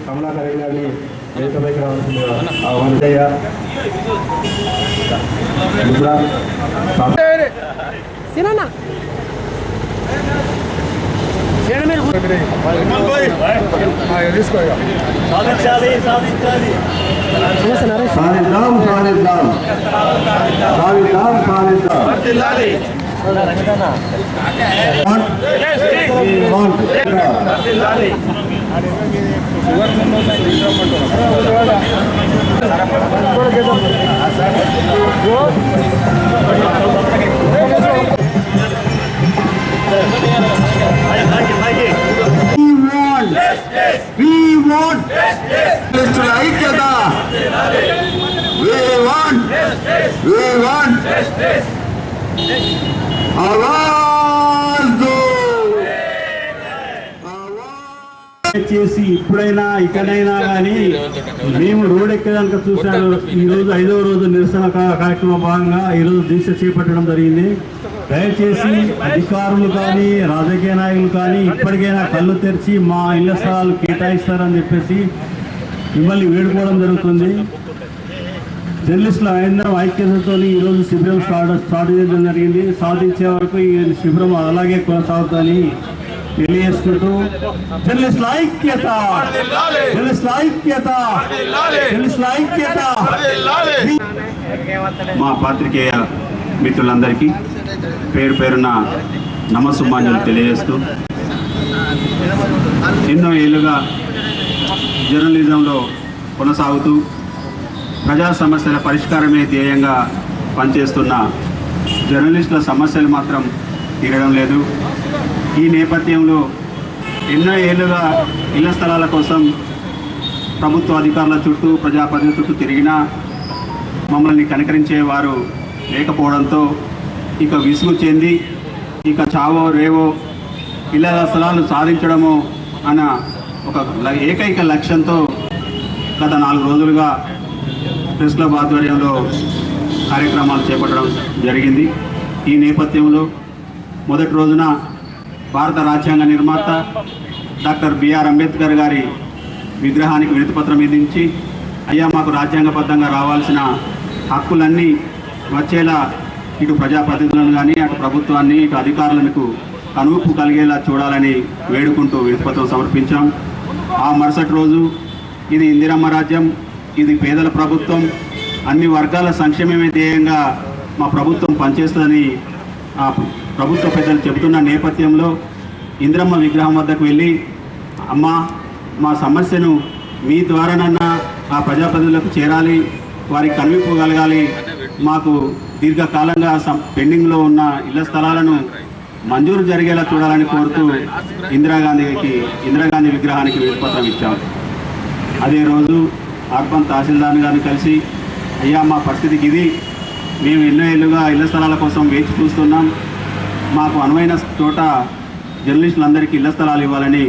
కమలాకర్ గారిని వేదికపైకి రావాల్సిందిగా ఆహ్వానించయ్యా. సాధిద్దాం సాధిద్దాం సాధిద్దాం ఐక్యత. చేసి ఇప్పుడైనా ఇక్కడైనా కానీ మేము రోడ్ ఎక్కేదానికి చూశాను. ఈరోజు 5వ రోజు నిరసన కార్యక్రమం భాగంగా ఈరోజు దీక్ష చేపట్టడం జరిగింది. దయచేసి అధికారులు కానీ రాజకీయ నాయకులు కానీ ఇప్పటికైనా కళ్ళు తెరిచి మా ఇళ్ల స్థలాలు కేటాయిస్తారని చెప్పేసి మిమ్మల్ని వేడుకోవడం జరుగుతుంది. జర్నలిస్టుల అందరం ఐక్యతతో ఈరోజు శిబిరం స్టార్ట్ చేయడం జరిగింది. సాధించే వరకు ఈ శిబిరం అలాగే కొనసాగుతుందని తెలియజేసుకుంటూ జర్నలిస్టుల ఐక్యత, జర్నలిస్టుల ఐక్యత, జర్నలిస్టుల ఐక్యత. మా పాత్రికేయ మిత్రులందరికీ పేరు పేరున నమస్సుమాంజలు తెలియజేస్తూ, ఎన్నో ఏళ్ళుగా జర్నలిజంలో కొనసాగుతూ ప్రజా సమస్యల పరిష్కారమే ధ్యేయంగా పనిచేస్తున్న జర్నలిస్టుల సమస్యలు మాత్రం తీరడం లేదు. ఈ నేపథ్యంలో ఎన్నో ఏళ్ళుగా ఇళ్ల స్థలాల కోసం ప్రభుత్వ అధికారుల చుట్టూ ప్రజాప్రతినిధుల చుట్టూ తిరిగినా మమ్మల్ని కనికరించేవారు లేకపోవడంతో ఇక విసుగు చెంది ఇక చావో రేవో ఇళ్ల స్థలాలు సాధించడమో అన్న ఒక ఏకైక లక్ష్యంతో గత 4 రోజులుగా ప్రెస్ క్లబ్ ఆధ్వర్యంలో కార్యక్రమాలు చేపట్టడం జరిగింది. ఈ నేపథ్యంలో మొదటి రోజున భారత రాజ్యాంగ నిర్మాత డాక్టర్ బిఆర్ అంబేద్కర్ గారి విగ్రహానికి వినతిపత్రం అందించి, అయ్యా మాకు రాజ్యాంగబద్ధంగా రావాల్సిన హక్కులన్నీ వచ్చేలా ఇటు ప్రజాప్రతినిధులను కానీ అటు ప్రభుత్వాన్ని ఇటు అధికారులకు కనువిప్పు కలిగేలా చూడాలని వేడుకుంటూ వినతిపత్రం సమర్పించాం. ఆ మరుసటి రోజు ఇది ఇందిరమ్మ రాజ్యం, ఇది పేదల ప్రభుత్వం, అన్ని వర్గాల సంక్షేమమే ధ్యేయంగా మా ప్రభుత్వం పనిచేస్తుందని ఆ ప్రభుత్వ పెద్దలు చెబుతున్న నేపథ్యంలో ఇందిరమ్మ విగ్రహం వద్దకు వెళ్ళి, అమ్మ మా సమస్యను మీ ద్వారానన్నా ఆ ప్రజాప్రతినిధులకు చేరాలి, వారికి కనువిప్పు కలగాలి, మాకు దీర్ఘకాలంగా పెండింగ్లో ఉన్న ఇళ్ల స్థలాలను మంజూరు జరిగేలా చూడాలని కోరుతూ ఇందిరాగాంధీ విగ్రహానికి వినతిపత్రం ఇచ్చాం. అదే రోజు అర్బన్ తహసీల్దార్ గారిని కలిసి, అయ్యా మా పరిస్థితికి ఇది, మేము ఎన్నో ఏళ్ళుగా ఇళ్ల స్థలాల కోసం వేచి చూస్తున్నాం, మాకు అనువైన చోట జర్నలిస్టులందరికీ ఇళ్ల స్థలాలు ఇవ్వాలని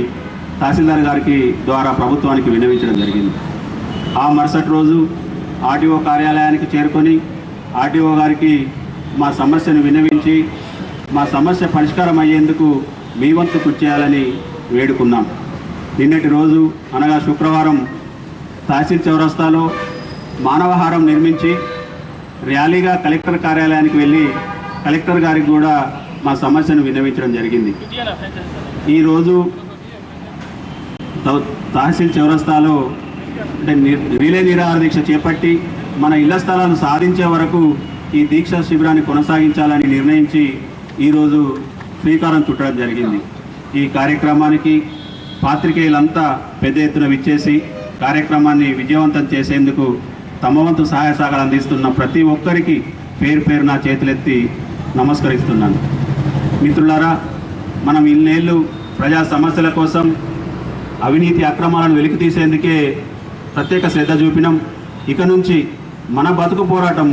తహసీల్దార్ గారికి ద్వారా ప్రభుత్వానికి విన్నవించడం జరిగింది. ఆ మరుసటి రోజు ఆర్టీఓ కార్యాలయానికి చేరుకొని ఆర్టీఓ గారికి మా సమస్యను విన్నవించి మా సమస్య పరిష్కారం అయ్యేందుకు మీ వంతు కృషి చేయాలని వేడుకున్నాం. నిన్నటి రోజు అనగా శుక్రవారం తహసీల్ చౌరస్తాలో మానవహారం నిర్మించి ర్యాలీగా కలెక్టర్ కార్యాలయానికి వెళ్ళి కలెక్టర్ గారికి కూడా మా సమస్యను విన్నవించడం జరిగింది. ఈరోజు తహసీల్ చౌరస్తాలో రిలే నిరాహార దీక్ష చేపట్టి మన ఇళ్ల స్థలాలు సాధించే వరకు ఈ దీక్ష శిబిరాన్ని కొనసాగించాలని నిర్ణయించి ఈరోజు శ్రీకారం చుట్టడం జరిగింది. ఈ కార్యక్రమానికి పాత్రికేయులంతా పెద్ద ఎత్తున విచ్చేసి కార్యక్రమాన్ని విజయవంతం చేసేందుకు తమ వంతు సహాయ సహకారాలు అందిస్తున్న ప్రతి ఒక్కరికి పేరు పేరున చేతులెత్తి నమస్కరిస్తున్నాను. మిత్రులారా, మనం ఇన్నేళ్ళు ప్రజా సమస్యల కోసం అవినీతి అక్రమాలను వెలికి తీసేందుకే ప్రత్యేక శ్రద్ధ చూపినాం. ఇక నుంచి మన బతుకు పోరాటం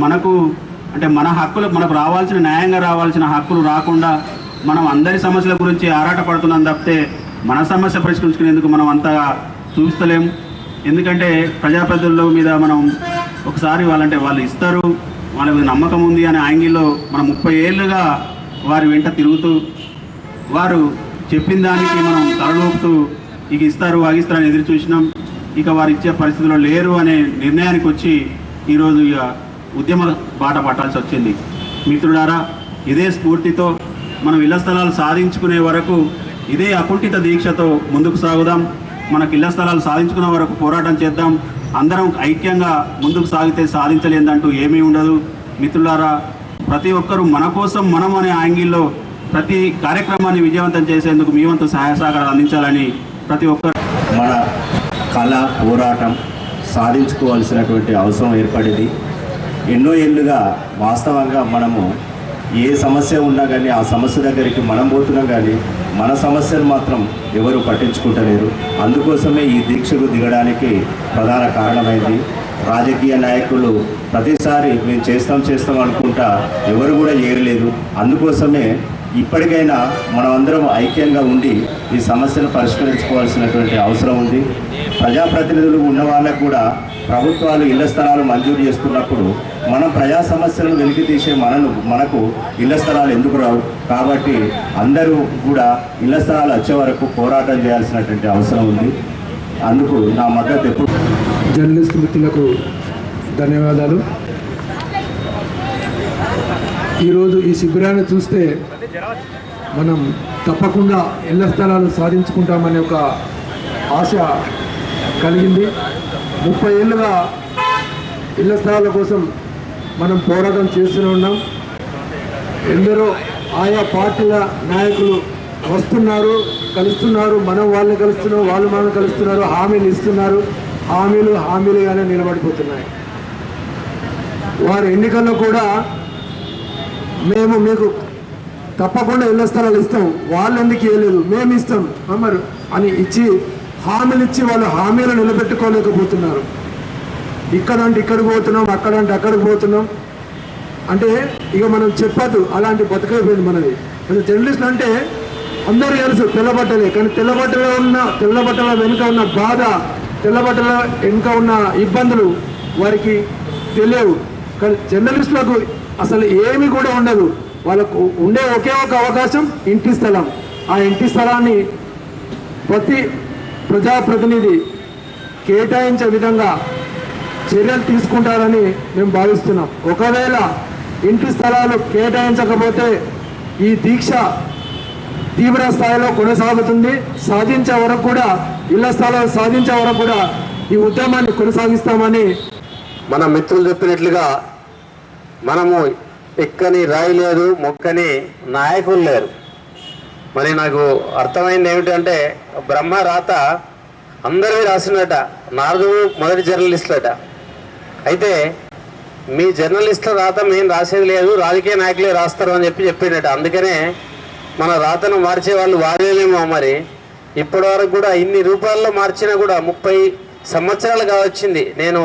మన హక్కులు, మనకు రావాల్సిన న్యాయంగా రావాల్సిన హక్కులు రాకుండా మనం అందరి సమస్యల గురించి ఆరాటపడుతున్నాం తప్పితే మన సమస్య పరిష్కరించుకునేందుకు మనం అంతగా చూపిస్తలేము. ఎందుకంటే ప్రజాప్రతినిధుల మీద మనం ఒకసారి వాళ్ళు ఇస్తారు, వాళ్ళ మీద నమ్మకం ఉంది అనే యాంగిల్లో మనం 30 ఏళ్ళుగా వారి వెంట తిరుగుతూ వారు చెప్పిన దానికి మనం తలలోపుతూ ఇక ఇస్తారు వాగిస్తారని ఎదురు చూసినాం. ఇక వారు ఇచ్చే పరిస్థితిలో లేరు అనే నిర్ణయానికి వచ్చి ఈరోజు ఇక ఉద్యమ బాట పట్టాల్సి వచ్చింది. మిత్రులారా, ఇదే స్ఫూర్తితో మనం ఇళ్ల స్థలాలు సాధించుకునే వరకు ఇదే అకుంఠిత దీక్షతో ముందుకు సాగుదాం. మనకు ఇళ్ల స్థలాలు సాధించుకునే వరకు పోరాటం చేద్దాం. అందరం ఐక్యంగా ముందుకు సాగితే సాధించలేదంటూ ఏమీ ఉండదు. మిత్రులారా, ప్రతి ఒక్కరూ మన కోసం మనం అనే యాంగిల్లో ప్రతి కార్యక్రమాన్ని విజయవంతం చేసేందుకు మీ వంతు సహాయ సహకారాలు అందించాలని ప్రతి ఒక్కరు మన కళ పోరాటం సాధించుకోవాల్సినటువంటి అవసరం ఏర్పడింది. ఎన్నో ఏళ్ళుగా వాస్తవంగా మనము ఏ సమస్య ఉన్నా కానీ ఆ సమస్య దగ్గరికి మనం పోతున్నాం, కానీ మన సమస్యలు మాత్రం ఎవరు పట్టించుకుంటలేరు. అందుకోసమే ఈ దీక్షకు దిగడానికి ప్రధాన కారణమైంది. రాజకీయ నాయకులు ప్రతిసారి మేము చేస్తాం అనుకుంటా ఎవరు కూడా చేయలేదు. అందుకోసమే ఇప్పటికైనా మనం అందరం ఐక్యంగా ఉండి ఈ సమస్యను పరిష్కరించుకోవాల్సినటువంటి అవసరం ఉంది. ప్రజాప్రతినిధులు ఉన్న వాళ్ళకు కూడా ప్రభుత్వాలు ఇళ్ల స్థలాలు మంజూరు చేస్తున్నప్పుడు మనం ప్రజా సమస్యలను వెలికి తీసే మనకు ఇళ్ల స్థలాలు ఎందుకు రావు? కాబట్టి అందరూ కూడా ఇళ్ల స్థలాలు వచ్చే వరకు పోరాటం చేయాల్సినటువంటి అవసరం ఉంది. అందుకు నా మద్దతు ఎప్పుడు. జర్నలిస్ట్ మిత్రులకు ధన్యవాదాలు. ఈరోజు ఈ శిబిరాన్ని చూస్తే మనం తప్పకుండా ఇళ్ల స్థలాలు సాధించుకుంటామనే ఒక ఆశ కలిగింది. 30 ఏళ్ళుగా ఇళ్ల స్థలాల కోసం మనం పోరాటం చేస్తూనే ఉన్నాం. ఎందరో ఆయా పార్టీల నాయకులు వస్తున్నారు, కలుస్తున్నారు, మనం వాళ్ళని కలుస్తున్నాం, వాళ్ళు మనం కలుస్తున్నారు, హామీలు ఇస్తున్నారు, హామీలుగానే నిలబడిపోతున్నాయి. వారి ఎన్నికల్లో కూడా మేము మీకు తప్పకుండా ఇళ్ల స్థలాలు ఇస్తాం, వాళ్ళు ఎందుకు ఇవ్వలేదు, మేము ఇస్తాం అమ్మరు అని ఇచ్చి హామీలు ఇచ్చి వాళ్ళు హామీలు నిలబెట్టుకోలేకపోతున్నారు. ఇక్కడంటే ఇక్కడికి పోతున్నాం, అక్కడంటే అక్కడికి పోతున్నాం అంటే ఇక మనం చెప్పద్దు, అలాంటి బతుకైపోయింది మనది. జర్నలిస్టులు అంటే అందరూ తెలుసు తెల్లబట్టలే, కానీ తెల్లబట్టల వెనుక ఉన్న బాధ, తెల్లబట్టల వెనుక ఉన్న ఇబ్బందులు వారికి తెలియవు. కానీ జర్నలిస్టులకు అసలు ఏమి కూడా ఉండదు. వాళ్ళకు ఉండే ఒకే ఒక అవకాశం ఇంటి స్థలం. ఆ ఇంటి స్థలాన్ని ప్రతి ప్రజాప్రతినిధి కేటాయించే విధంగా చర్యలు తీసుకుంటారని మేము భావిస్తున్నాం. ఒకవేళ ఇంటి స్థలాలు కేటాయించకపోతే ఈ దీక్ష తీవ్ర స్థాయిలో కొనసాగుతుంది. సాధించే వరకు కూడా, ఇళ్ల స్థలాలు సాధించే వరకు కూడా ఈ ఉద్యమాన్ని కొనసాగిస్తామని మన మిత్రులు చెప్పినట్లుగా మనము ఎక్కని రాయి లేదు, మొక్కని నాయకులు లేరు. మరి నాకు అర్థమైంది ఏమిటంటే బ్రహ్మ రాత అందరివి రాసినట, నారదుడు మొదటి జర్నలిస్టులట. అయితే మీ జర్నలిస్టుల రాత మేము రాసేది లేదు, రాజకీయ నాయకులే రాస్తారు అని చెప్పిండట. అందుకనే మన రాతను మార్చే వాళ్ళు వారేమో. మరి ఇప్పటి వరకు కూడా ఇన్ని రూపాయల్లో మార్చినా కూడా 30 సంవత్సరాలుగా వచ్చింది. నేను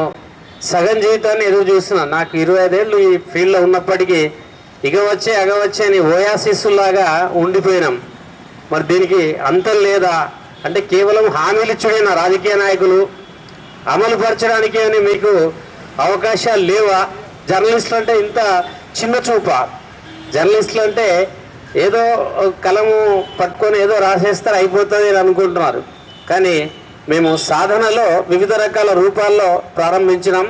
సగం జీవితాన్ని ఎదురు చూస్తున్నాను. నాకు 25 ఏళ్ళు ఈ ఫీల్డ్లో ఉన్నప్పటికీ ఇగవచ్చే అగవచ్చే అని ఓయాసిస్సులాగా ఉండిపోయినాం. మరి దీనికి అంతం లేదా అంటే కేవలం హామీలు ఇచ్చుడైన రాజకీయ నాయకులు అమలు పరచడానికి అని మీకు అవకాశాలు లేవా? జర్నలిస్టులు అంటే ఇంత చిన్న చూప? జర్నలిస్టులు అంటే ఏదో కలము పట్టుకొని ఏదో రాసేస్తారు అయిపోతుంది అని అనుకుంటున్నారు. కానీ మేము సాధనలో వివిధ రకాల రూపాల్లో ప్రారంభించినాం.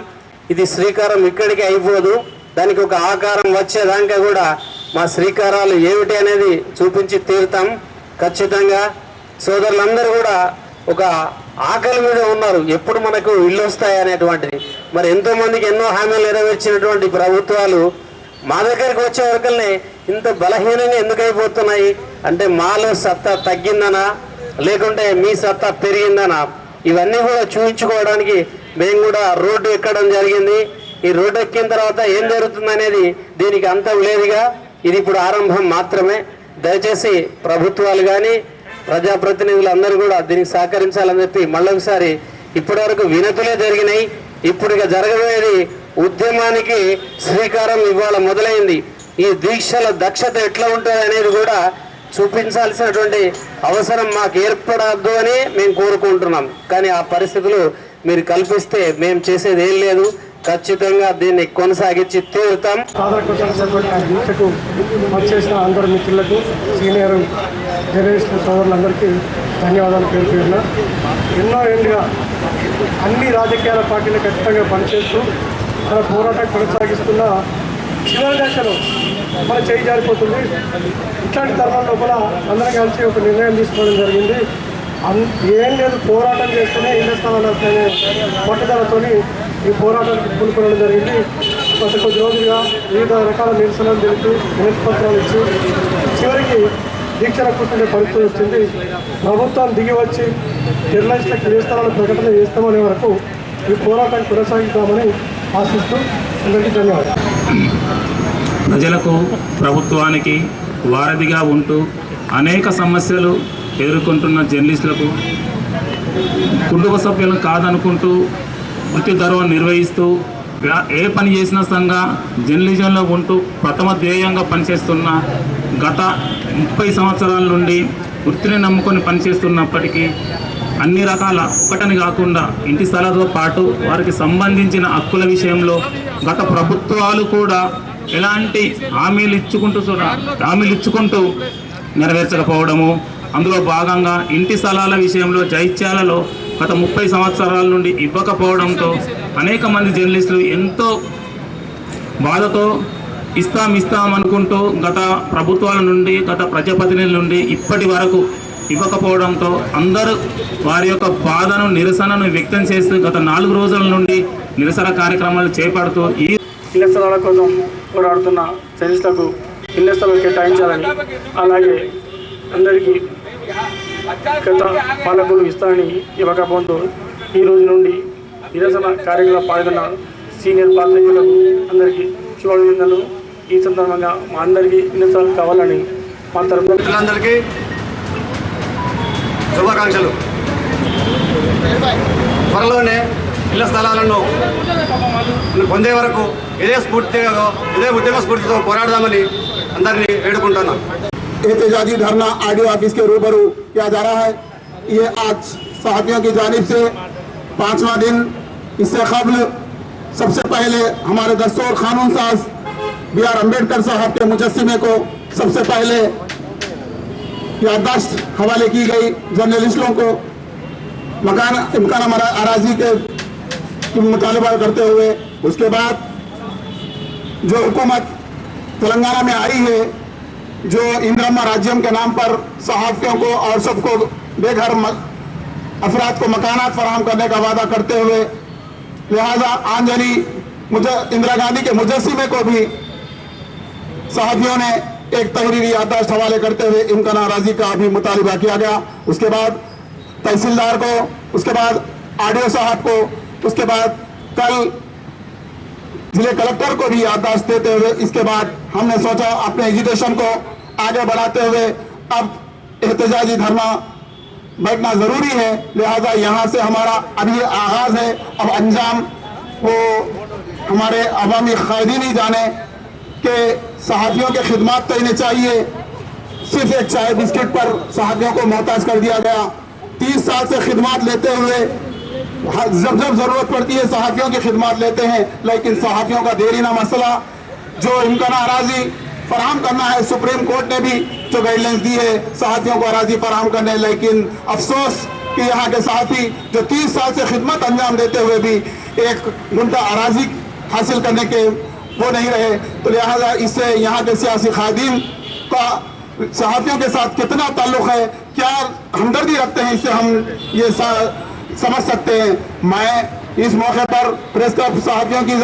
ఇది శ్రీకారం ఇక్కడికి అయిపోదు, దానికి ఒక ఆకారం వచ్చేదాకా కూడా మా శ్రీకారాలు ఏమిటి అనేది చూపించి తీరుతాం. ఖచ్చితంగా సోదరులందరూ కూడా ఒక ఆకలి మీద ఉన్నారు, ఎప్పుడు మనకు ఇల్లు వస్తాయి అనేటువంటిది. మరి ఎంతోమందికి ఎన్నో హామీలు నెరవేర్చినటువంటి ప్రభుత్వాలు మా దగ్గరికి వచ్చే వరకునే ఇంత బలహీనంగా ఎందుకు అయిపోతున్నాయి అంటే మాలో సత్తా తగ్గిందనా లేకుంటే మీ సత్తా పెరిగిందనా? ఇవన్నీ కూడా చూపించుకోవడానికి మేము కూడా రోడ్డు ఎక్కడం జరిగింది. ఈ రోడ్డు ఎక్కిన తర్వాత ఏం జరుగుతుంది అనేది దీనికి అంతం లేదుగా. ఇది ఇప్పుడు ఆరంభం మాత్రమే. దయచేసి ప్రభుత్వాలు కానీ ప్రజాప్రతినిధులు అందరూ కూడా దీనికి సహకరించాలని చెప్పి మళ్ళొకసారి ఇప్పటి వరకు వినతులే జరిగినాయి. ఇప్పుడు ఇక జరగబోయేది ఉద్యమానికి శ్రీకారం ఇవాళ మొదలైంది. ఈ దీక్షల దక్షత ఎట్లా ఉంటుంది అనేది కూడా చూపించాల్సినటువంటి అవసరం మాకు ఏర్పడద్దు అని మేము కోరుకుంటున్నాం. కానీ ఆ పరిస్థితులు మీరు కల్పిస్తే మేము చేసేది ఏం లేదు. ఖచ్చితంగా దీన్ని కొనసాగించి తీరుతాం. దీక్షకు వచ్చేసిన అందరు మిత్రులకు, సీనియర్ జర్నలిస్ట్ సోదరులందరికీ ధన్యవాదాలు పేర్కొన్న. ఎన్నో ఏళ్ళుగా అన్ని రాజకీయాల పార్టీలు ఖచ్చితంగా పనిచేస్తూ తన పోరాటం కొనసాగిస్తున్న చివరి దశలో మన చేయి జారిపోతుంది. ఇట్లాంటి తరుణం లోపల అందరం కలిసి ఒక నిర్ణయం తీసుకోవడం జరిగింది. ఏం లేదు, పోరాటం చేస్తేనే ఇళ్ల స్థలాలు వస్తాయనే పట్టుదలతో ఈ పోరాటానికి పూనుకోవడం జరిగింది. గత కొద్ది రోజులుగా వివిధ రకాల నిరసనలు తెలిపి వినతి పత్రాలు ఇచ్చి చివరికి దీక్షలు కూర్చునే పరిస్థితి వచ్చింది. ప్రభుత్వం దిగి వచ్చి జర్నలిస్టులకు ఇళ్ల స్థలాల ప్రకటన చేస్తామనే వరకు ఈ పోరాటాన్ని కొనసాగిస్తామని ఆశిస్తూ అందరికీ ధన్యవాదాలు. ప్రజలకు ప్రభుత్వానికి వారధిగా ఉంటూ అనేక సమస్యలు ఎదుర్కొంటున్న జర్నలిస్టులకు కుటుంబ సభ్యులను కాదనుకుంటూ వృత్తి ధర్మం నిర్వహిస్తూ ఏ పని చేసినా సంగా జర్నలిజంలో ఉంటూ ప్రథమ ధ్యేయంగా పనిచేస్తున్న గత 30 సంవత్సరాల నుండి వృత్తిని నమ్ముకొని పనిచేస్తున్నప్పటికీ అన్ని రకాల ఒకటని కాకుండా ఇంటి స్థలాలతో పాటు వారికి సంబంధించిన హక్కుల విషయంలో గత ప్రభుత్వాలు కూడా ఎలాంటి హామీలు ఇచ్చుకుంటూ నెరవేర్చకపోవడము, అందులో భాగంగా ఇంటి స్థలాల విషయంలో జైత్యాలలో గత 30 సంవత్సరాల నుండి ఇవ్వకపోవడంతో అనేక మంది జర్నలిస్టులు ఎంతో బాధతో ఇస్తాం అనుకుంటూ గత ప్రభుత్వాల నుండి గత ప్రజాప్రతినిధుల నుండి ఇప్పటి వరకు ఇవ్వకపోవడంతో అందరూ వారి యొక్క బాధను నిరసనను వ్యక్తం చేస్తూ గత 4 రోజుల నుండి నిరసన కార్యక్రమాలు చేపడుతూ ఈ ఇళ్ల స్థలాల కోసం పోరాడుతున్న జర్నలిస్టులకు ఇళ్ల స్థలాలు కేటాయించాలని, అలాగే అందరికీ గత పాలకులు ఇస్తానని ఇవ్వకపోతే ఈ రోజు నుండి నిరసన కార్యక్రమం పాల్గొన్న సీనియర్ పాత్రికేయులకు అందరికీ శుభాభినందనలు. ఈ సందర్భంగా మా అందరికీ ఇళ్ల స్థలాలు కావాలని మా తరఫున మిత్రులందరికీ శుభాకాంక్షలు. త్వరలోనే ఇళ్ల స్థలాలను పొందే వరకు ఇదే ఉద్యమ స్ఫూర్తితో పోరాడదామని అందరినీ వేడుకుంటున్నాం. एहतजाजी धरना आरडीओ ऑफिस के रूबरू किया जा रहा है। ये आज सहाफियों की जानिब से 5वां दिन। इससे कबल सबसे पहले हमारे दस्तूर कानून साज BR अम्बेडकर साहब के मुजस्सिमे को सबसे पहले याददाश्त हवाले की गई जर्नलिस्टों को इम्कान अराजी के मुतालबा करते हुए। उसके बाद जो हुकूमत तेलंगाना में आई है, जो इंदिरा राज्यम के नाम पर सहाफियों को और सबको बेघर अफराद को मकानात फराहम करने का वादा करते हुए, लिहाजा आंजनी इंदिरा गांधी के मुजस्सिमे को भी सहाफियों ने एक तहरीरी याददाश्त हवाले करते हुए इम्कान अराजी का भी मुतालबा किया गया। उसके बाद तहसीलदार को, उसके बाद आरडीओ साहब को, उसके बाद कल जिले कलेक्टर को भी याददाश्त देते हुए इसके बाद हमने सोचा अपने एजुटेशन को आगे बढ़ाते हुए अब एहतजाजी धरना बैठना जरूरी है। लिहाजा यहाँ से हमारा अभी आगाज है, अब अंजाम वो हमारे अवामी कायदीन ही जाने के सहाफियों के खिदमत करने चाहिए। सिर्फ एक चाय बिस्किट पर सहाफियों को मोहताज कर दिया गया। 30 साल से खिदमत लेते हुए जब जरूरत पड़ती है सहाफियों की खिदमत लेते हैं, लेकिन सहाफियों का देरीना मसला जो इम्कान अराजी फराहम करना है, सुप्रीम कोर्ट ने भी जो गाइडलाइंस दी है सहाफियों को अराजी फराहम करने, लेकिन अफसोस कि यहाँ के सहाफी जो 30 साल से खिदमत अंजाम देते हुए भी एक घंटा अराजी हासिल करने के वो नहीं रहे। तो लिहाजा इससे यहाँ के सियासी खादिम का सहाफियों के साथ कितना ताल्लुक है, क्या हमदर्दी रखते हैं, इससे हम ये समझ सकते हैं। मैं इस मौके पर प्रेस क्लब सहाफियों की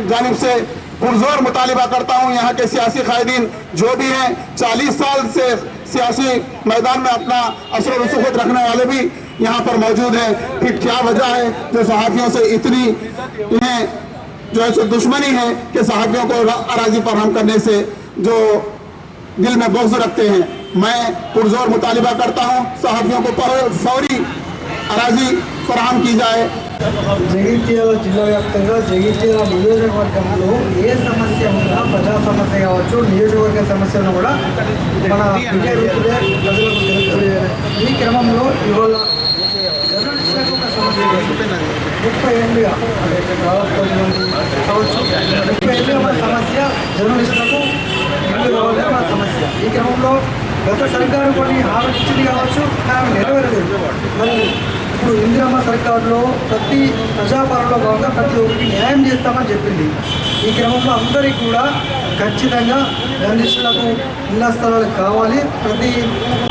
जानिब से पुरजोर मुतालिबा करता हूँ, यहाँ के सियासी कायदीन जो भी हैं 40 साल से सियासी मैदान में अपना असर रसूखत रखने वाले भी यहाँ पर मौजूद हैं। फिर क्या वजह है जो सहाफियों से इतनी इन्हें जो है सो दुश्मनी है कि सहाफियों को अराजी फराहम करने से जो दिल में बुग़्ज़ रखते हैं। मैं पुरजोर मुतालिबा करता हूँ सहाफियों को फौरी अराजी फराहम की जाए। జగిత్యాల జిల్లా వ్యాప్తంగా జగిత్యాల నియోజకవర్గంలో ఏ సమస్య ఉన్నా, ప్రజా సమస్య కావచ్చు, నియోజకవర్గ సమస్యలను కూడా మన విద్యార్థులే ప్రజలకు తెలుస్తుంది. ఈ క్రమంలో ఇవాళ జర్నలిస్టులకు ఒక సమస్య 30 ఏళ్ళుగా కావచ్చు 30 ఏళ్ళుగా మన సమస్య జర్నలిస్టులకు ఇల్లు కావాలనే మన సమస్య. ఈ క్రమంలో గత సర్కారు కొన్ని హామీలు ఇచ్చింది కావచ్చు, కానీ నెరవేరలేదు. మరి ఇప్పుడు ఇందిరమ్మ సర్కారులో ప్రతి ప్రజాపాలనలో భాగంగా ప్రతి ఒక్కరికి న్యాయం చేస్తామని చెప్పింది. ఈ క్రమంలో అందరికీ కూడా ఖచ్చితంగా జర్నలిస్టులకు ఇళ్ల స్థలాలు కావాలి. ప్రతి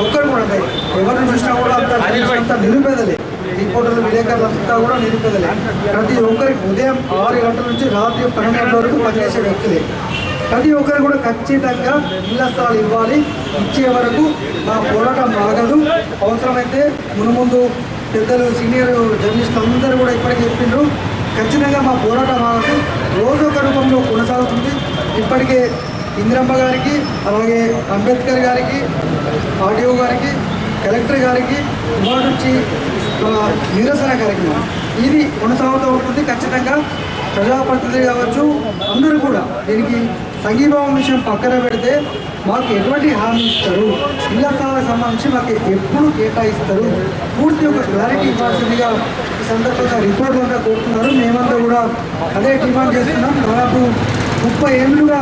ఒక్కరు కూడా ఎవరిని చూసినా కూడా అంతా నిరుపేదలే, రిపోర్టర్లు విలేకరులంతా కూడా నిరుపేదలే. ప్రతి ఒక్కరికి ఉదయం 6 గంటల నుంచి రాత్రి 12 గంటల వరకు పనిచేసే వ్యక్తులే. ప్రతి ఒక్కరు కూడా ఖచ్చితంగా ఇళ్ల స్థలాలు ఇవ్వాలి. ఇచ్చే వరకు మా పోరాటం ఆగదు. అవసరమైతే మునుముందు పెద్దలు సీనియర్ జర్నలిస్టులు అందరూ కూడా ఇప్పటికీ చెప్పిండ్రు, ఖచ్చితంగా మా పోరాటం ఆగదు, రోజు ఒక రూపంలో కొనసాగుతుంది. ఇప్పటికే ఇందిరమ్మ గారికి, అలాగే అంబేద్కర్ గారికి, ఆర్డీఓ గారికి, కలెక్టర్ గారికి ఇవాళ నుంచి నిరసన కార్యక్రమం ఇది కొనసాగుతూ ఉంటుంది. ఖచ్చితంగా ప్రజాప్రతినిధులు కావచ్చు అందరూ కూడా దీనికి సంఘీభావం విషయం పక్కన పెడితే మాకు ఎటువంటి హామీ ఇస్తారు, ఇళ్ల స్థలాలకు సంబంధించి మాకు ఎప్పుడు కేటాయిస్తారు, పూర్తి ఒక క్లారిటీ ఇవ్వాల్సిందిగా ఈ సందర్భంగా రిపోర్ట్లు అంతా కోరుతున్నారు. మేమంతా కూడా అదే డిమాండ్ చేస్తున్నాం. దాదాపు 30 ఏళ్ళుగా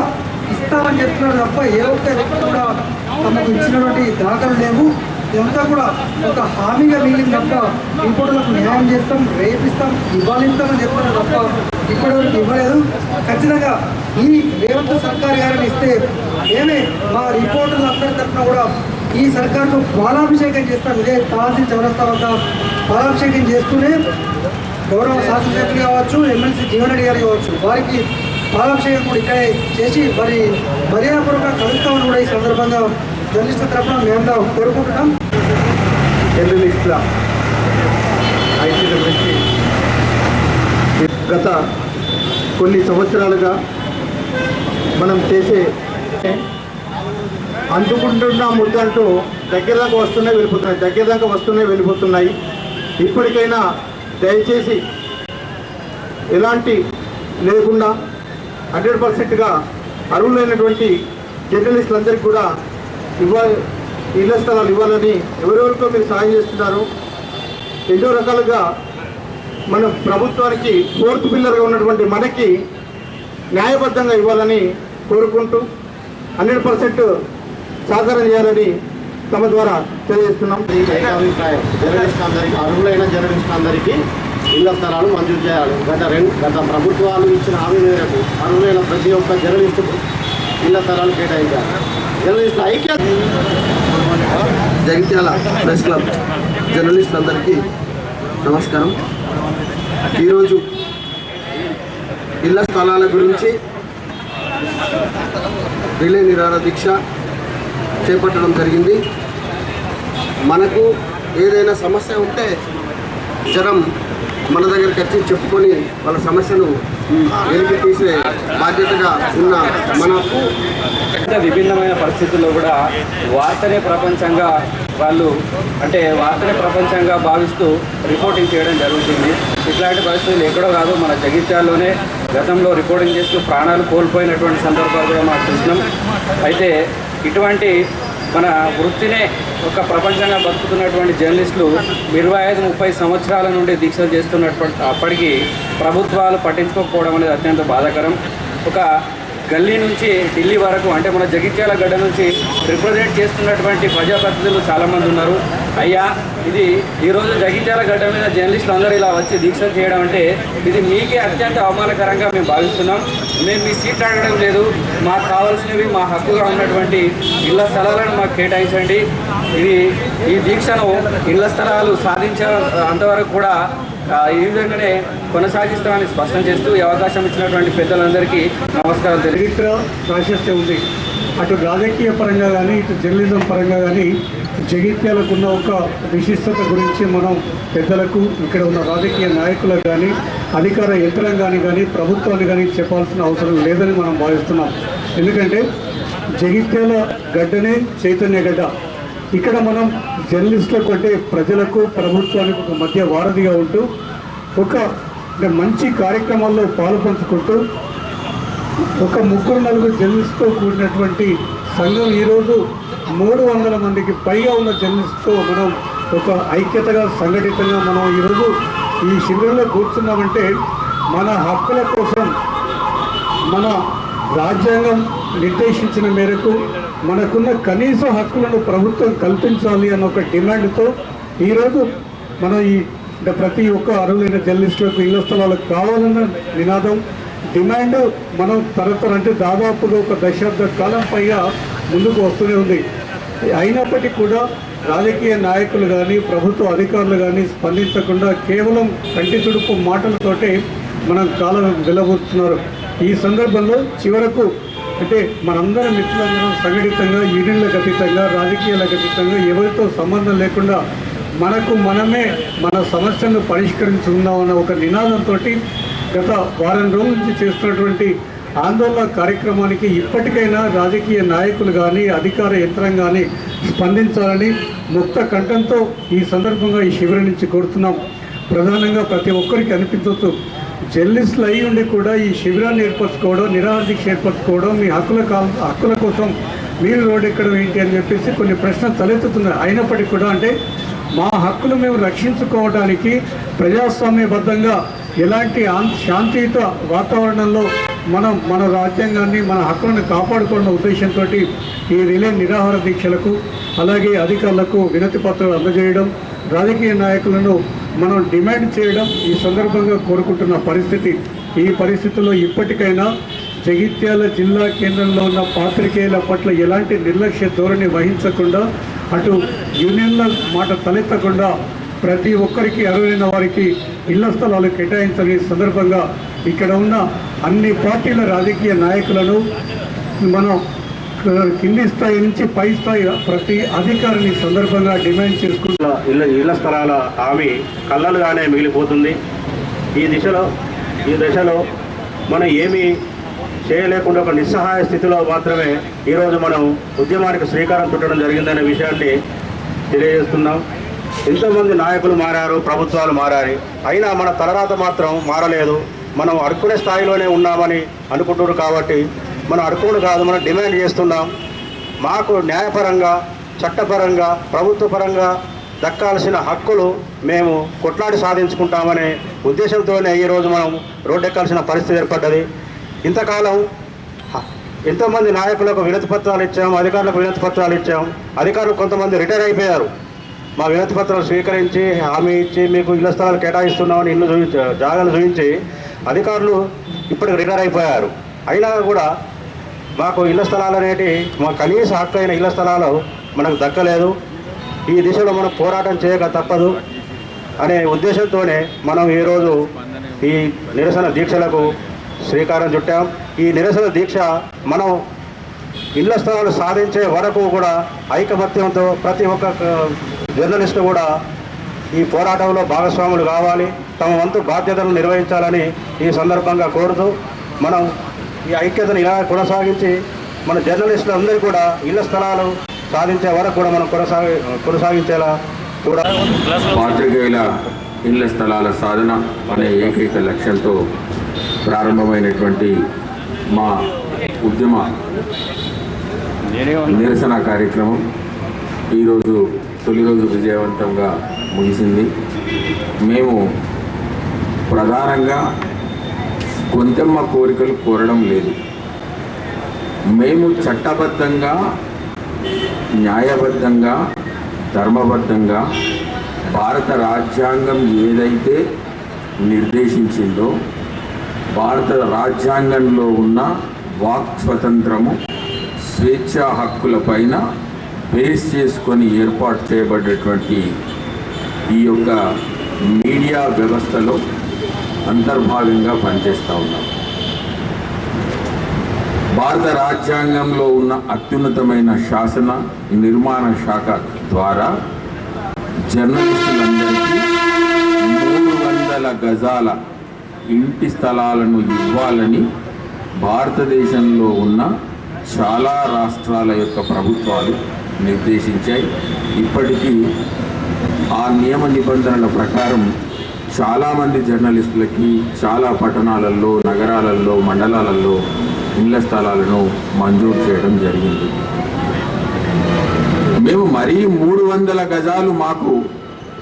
ఇస్తామని చెప్తున్నారు తప్ప ఏ ఒక్క వ్యక్తి కూడా తమకు ఇచ్చినటువంటి దాఖలు లేవు. ఇదంతా కూడా ఒక హామీగా మిగిలింది తప్ప రిపోర్టులకు న్యాయం చేస్తాం, రేపిస్తాం, ఇవ్వాలిస్తామని చెప్తున్నారు తప్ప ఇప్పటివరకు ఇవ్వలేదు. ఖచ్చితంగా ఈ రేవంత్ సర్కార్ గారిని ఇస్తే మేమే మా రిపోర్టర్లు అందరి తరఫున కూడా ఈ సర్కార్కు పాలాభిషేకం చేస్తాం. ఇదే తహసీల్ చౌరస్తా వద్ద పాలాభిషేకం చేస్తూనే గౌరవ శాసనసభ్యులు కావచ్చు, ఎమ్మెల్సీ జీవన్ రెడ్డి గారు కావచ్చు, వారికి పాలాభిషేకం కూడా ఇక్కడే చేసి మరి మర్యాదపూర్వకంగా కలుస్తామని కూడా ఈ సందర్భంగా జర్నలిస్టుల తరఫున మేము కోరుకుంటున్నాం. జర్నలిస్టుల ఐక్యత గురించి గత కొన్ని సంవత్సరాలుగా మనం చేసే అందుకుంటున్న ముద్దంటూ దగ్గర దాకా వస్తూనే వెళ్ళిపోతున్నాయి. ఇప్పటికైనా దయచేసి ఎలాంటి లేకుండా 100%గా అర్హులైనటువంటి జర్నలిస్టులందరికీ కూడా ఇళ్ల స్థలాలు ఇవ్వాలని ఎవరెవరికో మీరు సాయం చేస్తున్నారు. ఎన్నో రకాలుగా మన ప్రభుత్వానికి 4th పిల్లర్గా ఉన్నటువంటి మనకి న్యాయబద్ధంగా ఇవ్వాలని కోరుకుంటూ 100% సహకారం చేయాలని తమ ద్వారా తెలియజేస్తున్నాం. అర్హులైన జర్నలిస్టులందరికీ ఇళ్ల స్థలాలు మంజూరు చేయాలి. గత ప్రభుత్వాలు ఇచ్చిన హామీ మేరకు అర్హులైన ప్రతి ఒక్క జర్నలిస్టుకు ఇళ్ల స్థలాలు కేటాయించాలి. జర్నలిస్టుల ఐక్యత. జగిత్యాల ప్రెస్ క్లబ్ జర్నలిస్టులందరికీ నమస్కారం. ఈరోజు ఇళ్ల స్థలాల గురించి రిలే నిరాహార దీక్ష చేపట్టడం జరిగింది. మనకు ఏదైనా సమస్య ఉంటే జనం మన దగ్గరికి వచ్చి చెప్పుకొని వాళ్ళ సమస్యను వెలికి తీసే బాధ్యతగా ఉన్న మనకు విభిన్నమైన పరిస్థితుల్లో కూడా వార్తనే ప్రపంచంగా భావిస్తూ రిపోర్టింగ్ చేయడం జరుగుతుంది. ఇట్లాంటి పరిస్థితులు ఎక్కడో కాదు, మన జగిత్యాల్లోనే గతంలో రిపోర్టింగ్ చేస్తూ ప్రాణాలు కోల్పోయినటువంటి సందర్భాలు కూడా మనం చూసినాం. అయితే ఇటువంటి మన వృత్తినే ఒక ప్రపంచంగా బతుకుతున్నటువంటి జర్నలిస్టులు 25-30 సంవత్సరాల నుండి దీక్షలు చేస్తున్నటువంటి అప్పటికి ప్రభుత్వాలు పట్టించుకోకపోవడం అనేది అత్యంత బాధాకరం. ఒక గల్లీ నుంచి ఢిల్లీ వరకు, అంటే మన జగిత్యాల గడ్డ నుంచి రిప్రజెంట్ చేస్తున్నటువంటి ప్రజాప్రతినిధులు చాలామంది ఉన్నారు. అయ్యా, ఇది ఈరోజు జగిత్యాల గడ్డ మీద జర్నలిస్టులు అందరూ ఇలా వచ్చి దీక్షలు చేయడం అంటే ఇది మీకే అత్యంత అవమానకరంగా మేము భావిస్తున్నాం. మేము మీ సీట్లు అడగడం లేదు, మాకు కావాల్సినవి మా హక్కుగా ఉన్నటువంటి ఇళ్ల స్థలాలను మాకు కేటాయించండి. ఈ దీక్షను ఇళ్ల స్థలాలు సాధించే అంతవరకు కూడా ఈ విధంగానే కొనసాగిస్తామని స్పష్టం చేస్తూ ఈ అవకాశం ఇచ్చినటువంటి పెద్దలందరికీ నమస్కారం. చరిత్ర ప్రాశస్త్యం ఉంది. అటు రాజకీయ పరంగా కానీ ఇటు జర్నలిజం పరంగా కానీ జగిత్యాలకు ఉన్న ఒక విశిష్టత గురించి మనం పెద్దలకు, ఇక్కడ ఉన్న రాజకీయ నాయకులకు కానీ, అధికార యంత్రాంగాన్ని కానీ, ప్రభుత్వాన్ని కానీ చెప్పాల్సిన అవసరం లేదని మనం భావిస్తున్నాం. ఎందుకంటే జగిత్యాల గడ్డనే చైతన్య గడ్డ. ఇక్కడ మనం జర్నలిస్టులకు అంటే ప్రజలకు, ప్రభుత్వానికి ఒక మధ్య వారధిగా ఉంటూ ఒక మంచి కార్యక్రమాల్లో పాలు పంచుకుంటూ ఒక 3-4 జర్నలిస్ట్తో కూడినటువంటి సంఘం ఈరోజు 300 మందికి పైగా ఉన్న జర్నలిస్ట్తో మనం ఒక ఐక్యతగా, సంఘటితంగా మనం ఈరోజు ఈ శిబిరంలో కూర్చున్నామంటే మన హక్కుల కోసం మన రాజ్యాంగం నిర్దేశించిన మేరకు మనకున్న కనీస హక్కులను ప్రభుత్వం కల్పించాలి అన్న ఒక డిమాండ్తో ఈరోజు మనం ప్రతి ఒక్క అర్హులైన జర్నలిస్టులకు ఇళ్ల స్థలాలకు కావాలన్న నినాదం డిమాండ్ మనం అంటే దాదాపుగా ఒక దశాబ్ద కాలం పైగా ముందుకు వస్తూనే ఉంది. అయినప్పటికీ కూడా రాజకీయ నాయకులు కానీ ప్రభుత్వ అధికారులు కానీ స్పందించకుండా కేవలం కంటి తుడుపు మాటలతోటే మనం కాలం వెలబోతున్నారు. ఈ సందర్భంలో చివరకు అంటే మనందరం మిత్రులందరం సంఘటితంగా యూనియన్లకు అతీతంగా రాజకీయాలకు అతీతంగా ఎవరితో సంబంధం లేకుండా మనకు మనమే మన సమస్యలను పరిష్కరించుకుందామన్న ఒక నినాదంతో గత వారం రోజుల నుంచి చేస్తున్నటువంటి ఆందోళన కార్యక్రమానికి ఇప్పటికైనా రాజకీయ నాయకులు కానీ అధికార యంత్రాంగాన్ని స్పందించాలని ముక్త కంఠంతో ఈ సందర్భంగా ఈ శిబిరం నుంచి కోరుతున్నాం. ప్రధానంగా ప్రతి ఒక్కరికి అనిపించవచ్చు, జర్నలిస్టులు అయి ఉండి కూడా ఈ శిబిరాన్ని ఏర్పరచుకోవడం, నిరాహార దీక్ష ఏర్పరచుకోవడం, మీ హక్కుల కోసం మీరు రోడ్డు ఎక్కడం ఏంటి అని చెప్పేసి కొన్ని ప్రశ్నలు తలెత్తుతున్నాయి. అయినప్పటికీ కూడా అంటే మా హక్కులు మేము రక్షించుకోవడానికి ప్రజాస్వామ్యబద్ధంగా ఎలాంటి శాంతియుత వాతావరణంలో మన రాజ్యాంగాన్ని మన హక్కులను కాపాడుకున్న ఉద్దేశంతో ఈ రిలే నిరాహార దీక్షలకు అలాగే అధికారులకు వినతి పత్రాలు అందజేయడం, రాజకీయ నాయకులను మనం డిమాండ్ చేయడం ఈ సందర్భంగా కోరుకుంటున్న పరిస్థితి. ఈ పరిస్థితుల్లో ఇప్పటికైనా జగిత్యాల జిల్లా కేంద్రంలో ఉన్న పాత్రికేయుల పట్ల ఎలాంటి నిర్లక్ష్య ధోరణి వహించకుండా అటు యూనియన్ల మాట తలెత్తకుండా ప్రతి ఒక్కరికి అర్హులైన వారికి ఇళ్ల స్థలాలు కేటాయించని సందర్భంగా ఇక్కడ ఉన్న అన్ని పార్టీల రాజకీయ నాయకులను మనం కింది స్థాయి నుంచి పై స్థాయి ప్రతి అధికారిని సందర్భంగా డిమాండ్ చేసుకుంటున్న ఇళ్ల స్థలాల హామీ కళ్ళలుగానే మిగిలిపోతుంది. ఈ దశలో మనం ఏమీ చేయలేకుండా ఒక నిస్సహాయ స్థితిలో మాత్రమే ఈరోజు మనం ఉద్యమానికి శ్రీకారం చుట్టడం జరిగిందనే విషయాన్ని తెలియజేస్తున్నాం. ఎంతోమంది నాయకులు మారారు, ప్రభుత్వాలు మారాయి, అయినా మన తలరాత మాత్రం మారలేదు. మనం అడుక్కునే స్థాయిలోనే ఉన్నామని అనుకుంటున్నారు. కాబట్టి మనం అడుక్కుడు కాదు, మనం డిమాండ్ చేస్తున్నాం. మాకు న్యాయపరంగా, చట్టపరంగా, ప్రభుత్వ పరంగా దక్కాల్సిన హక్కులు మేము కొట్లాడి సాధించుకుంటామనే ఉద్దేశంతోనే ఈరోజు మనం రోడ్డెక్కాల్సిన పరిస్థితి ఏర్పడ్డది. ఇంతకాలం ఎంతోమంది నాయకులకు వినతి పత్రాలు ఇచ్చాం, అధికారులకు వినతి పత్రాలు ఇచ్చాం. అధికారులు కొంతమంది రిటైర్ అయిపోయారు. మా వినతి పత్రాలు స్వీకరించి హామీ ఇచ్చి మీకు ఇళ్ల స్థలాలు కేటాయిస్తున్నామని ఇల్లు జాగాలు చూపించి అధికారులు ఇప్పటికి రిటైర్ అయిపోయారు. అయినా కూడా మాకు ఇళ్ల స్థలాలు అనేటి మా కనీస హక్కు అయిన ఇళ్ల స్థలాలు మనకు దక్కలేదు. ఈ దిశలో మనం పోరాటం చేయక తప్పదు అనే ఉద్దేశంతోనే మనం ఈరోజు ఈ నిరసన దీక్షలకు శ్రీకారం చుట్టాం. ఈ నిరసన దీక్ష మనం ఇళ్ల స్థలాలు సాధించే వరకు కూడా ఐకమత్యంతో ప్రతి ఒక్క జర్నలిస్టు కూడా ఈ పోరాటంలో భాగస్వాములు కావాలి, తమ వంతు బాధ్యతలను నిర్వహించాలని ఈ సందర్భంగా కోరుతూ మనం ఈ ఐక్యతను ఇలా కొనసాగించి మన జర్నలిస్టులందరూ కూడా ఇళ్ల స్థలాలు సాధించే వరకు కూడా మనం కొనసాగించేలా కూడా పాత్రికేయుల ఇళ్ల స్థలాల సాధన అనే ఏకైక లక్ష్యంతో ప్రారంభమైనటువంటి మా ఉద్యమ నిరసన కార్యక్రమం ఈరోజు తొలి రోజు విజయవంతంగా ముగిసింది. మేము ప్రధానంగా కొంతమ్మ కోరికలు కోరడం లేదు. మేము చట్టబద్ధంగా, న్యాయబద్ధంగా, ధర్మబద్ధంగా భారత రాజ్యాంగం ఏదైతే నిర్దేశించిందో భారత రాజ్యాంగంలో ఉన్న వాక్ స్వతంత్రము, స్వేచ్ఛా హక్కులపైన బేస్ చేసుకొని ఏర్పాటు చేయబడ్డటువంటి ఈ యొక్క మీడియా వ్యవస్థలో అంతర్భాగంగా పనిచేస్తూ ఉన్నాం. భారత రాజ్యాంగంలో ఉన్న అత్యున్నతమైన శాసన నిర్మాణ శాఖ ద్వారా జర్నలిస్టులందరికీ 300 గజాల ఇంటి స్థలాలను ఇవ్వాలని భారతదేశంలో ఉన్న చాలా రాష్ట్రాల యొక్క ప్రభుత్వాలు నిర్దేశించాయి. ఇప్పటికీ ఆ నియమ నిబంధనల ప్రకారం చాలామంది జర్నలిస్టులకి చాలా పట్టణాలలో, నగరాలలో, మండలాలలో ఇళ్ల స్థలాలను మంజూరు చేయడం జరిగింది. మేము మరీ 300 గజాలు మాకు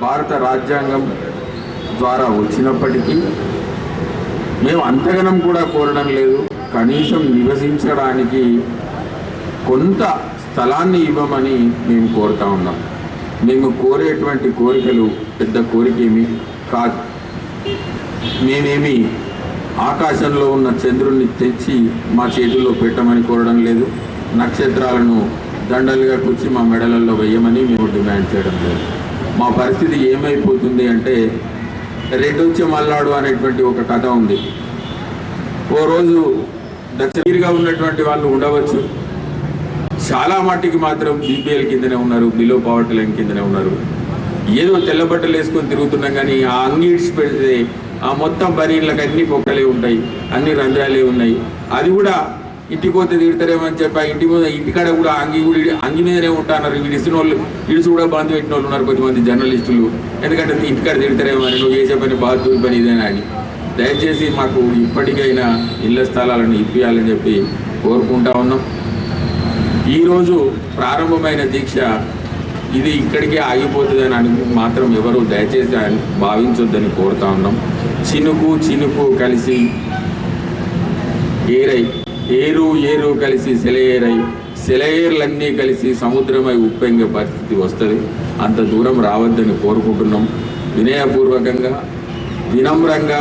భారత రాజ్యాంగం ద్వారా వచ్చినప్పటికీ మేము అంతగనం కూడా కోరడం లేదు. కనీసం నివసించడానికి కొంత స్థలాన్ని ఇవ్వమని మేము కోరుతా ఉన్నాం. మేము కోరేటువంటి కోరికలు పెద్ద కోరిక ఏమి కాదు. మేమేమి ఆకాశంలో ఉన్న చంద్రుడిని తెచ్చి మా చేతుల్లో పెట్టమని కోరడం లేదు. నక్షత్రాలను దండలుగా కూర్చి మా మెడలలో వేయమని మేము డిమాండ్ చేయడం లేదు. మా పరిస్థితి ఏమైపోతుంది అంటే, రెడ్డొచ్చే మల్లాడు అనేటువంటి ఒక కథ ఉంది. ఓ రోజు దక్షిణగా ఉన్నటువంటి వాళ్ళు ఉండవచ్చు, చాలా మట్టికి మాత్రం బీపీఎల్ కిందనే ఉన్నారు, బిలో పవర్టీ లైన్ కిందనే ఉన్నారు. ఏదో తెల్ల బట్టలు వేసుకొని తిరుగుతున్నాం, కానీ ఆ అంగి ఇడిచి పెడితే ఆ మొత్తం బనీళ్ళకి అన్ని పొక్కలే ఉంటాయి, అన్ని రంధ్రాలే ఉన్నాయి. అది కూడా ఇంటికి పోతే తిడతారేమని చెప్పి ఇంటికాడ కూడా అంగి మీదనే ఉంటాన్నారు. ఇడిసిన వాళ్ళు ఇడిచి కూడా బంద్ పెట్టిన వాళ్ళు ఉన్నారు కొంతమంది జర్నలిస్టులు. ఎందుకంటే ఇంటికాడ తిడతారేమని, నువ్వు చేసే పని బాగా పని ఇదేనా అని. దయచేసి మాకు ఇప్పటికైనా ఇళ్ల స్థలాలను ఇప్పియాలని చెప్పి కోరుకుంటా ఉన్నాం. ఈరోజు ప్రారంభమైన దీక్ష ఇది ఇక్కడికే ఆగిపోతుందని మాత్రం ఎవరు దయచేసి భావించొద్దని కోరుతా ఉన్నాం. చినుకు చినుకు కలిసి ఏరై, ఏరు కలిసి సెలయేరై, సెలయేర్లన్నీ కలిసి సముద్రమై ఉప్పొంగే పరిస్థితి వస్తుంది. అంత దూరం రావద్దని కోరుకుంటున్నాం. వినయపూర్వకంగా వినమ్రంగా